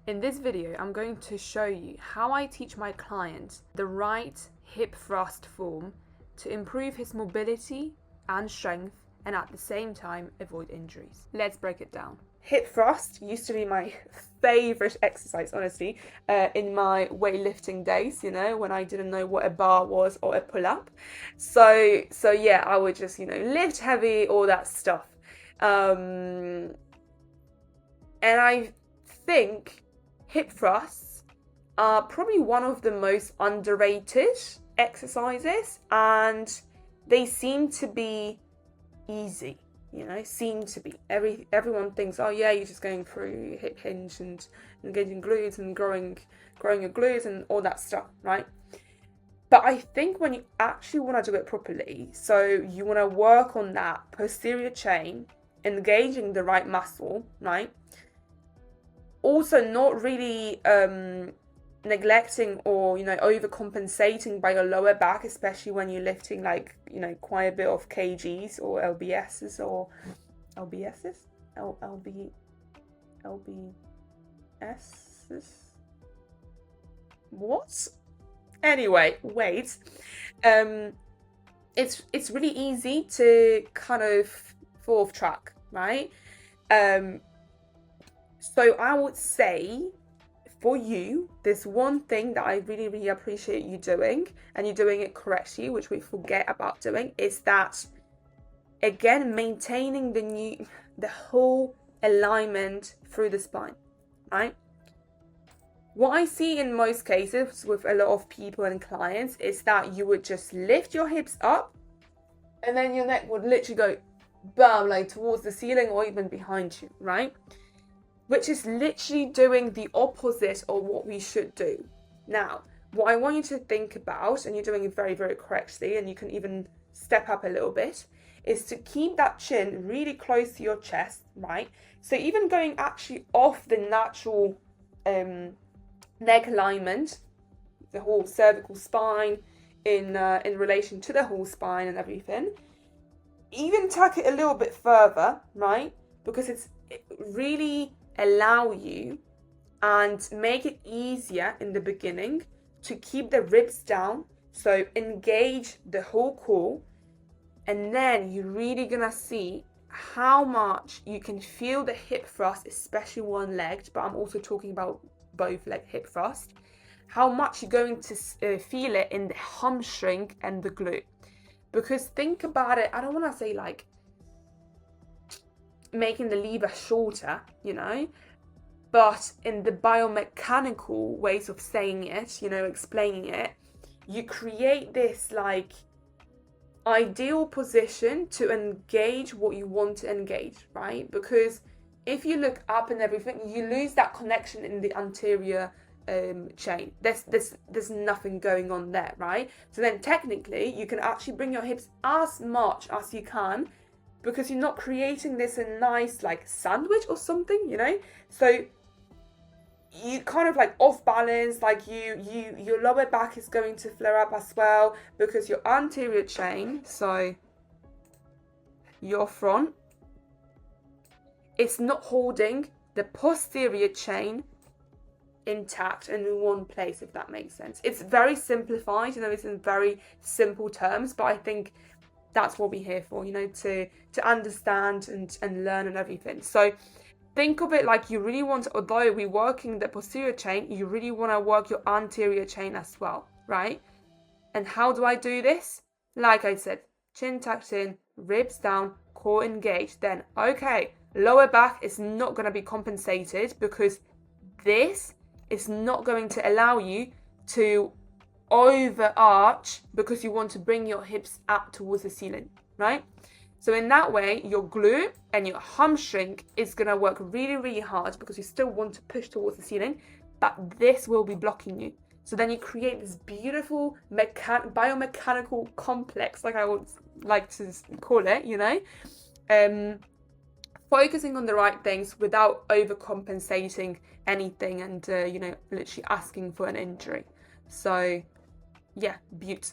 In this video, I'm going to show you how I teach my client the right hip thrust form to improve his mobility and strength and at the same time avoid injuries. Let's break it down. Hip thrust used to be my favorite exercise, honestly, in my weightlifting days, when I didn't know what a bar was or a pull-up. So yeah, I would just, lift heavy, all that stuff. And I think hip thrusts are probably one of the most underrated exercises, and they seem to be easy. Everyone thinks, oh yeah, you're just going through hip hinge and engaging glutes and growing your glutes and all that stuff, right? But I think when you actually want to do it properly, so you want to work on that posterior chain, engaging the right muscle, right? Also not really neglecting or overcompensating by your lower back, especially when you're lifting quite a bit of kgs or LBSs or LBSs what? Anyway, wait. It's really easy to kind of fall off track, right? So I would say for you, there's one thing that I really, really appreciate you doing, and you're doing it correctly, which we forget about doing, is that, again, maintaining the whole alignment through the spine, right? What I see in most cases with a lot of people and clients is that you would just lift your hips up and then your neck would literally go bam, towards the ceiling or even behind you, right? Which is literally doing the opposite of what we should do. Now, what I want you to think about, and you're doing it very, very correctly, and you can even step up a little bit, is to keep that chin really close to your chest, right? So even going actually off the natural neck alignment, the whole cervical spine in relation to the whole spine and everything, even tuck it a little bit further, right? Because it really allow you and make it easier in the beginning to keep the ribs down, so engage the whole core, and then you're really gonna see how much you can feel the hip thrust, especially one-legged, but I'm also talking about both leg hip thrust, how much you're going to feel it in the hamstring and the glute. Because think about it, I don't want to say making the lever shorter, but in the biomechanical ways of saying it, explaining it, you create this ideal position to engage what you want to engage, right? Because if you look up and everything, you lose that connection in the anterior chain. There's nothing going on there, right? So then technically you can actually bring your hips as much as you can, because you're not creating this a nice sandwich or something, So you kind of off balance, your lower back is going to flare up as well, because your anterior chain, so your front, it's not holding the posterior chain intact and in one place, if that makes sense. It's very simplified, it's in very simple terms, but I think that's what we're here for, to understand and learn and everything. So think of it like you really want, although we're working the posterior chain, you really want to work your anterior chain as well, right? And how do I do this? Like I said, chin tucked in, ribs down, core engaged. Then, okay, lower back is not going to be compensated, because this is not going to allow you to overarch, because you want to bring your hips up towards the ceiling, right? So in that way, your glute and your hamstring is going to work really, really hard, because you still want to push towards the ceiling, but this will be blocking you. So then you create this beautiful biomechanical complex, like I would like to call it, focusing on the right things without overcompensating anything and, literally asking for an injury. So yeah, beaut.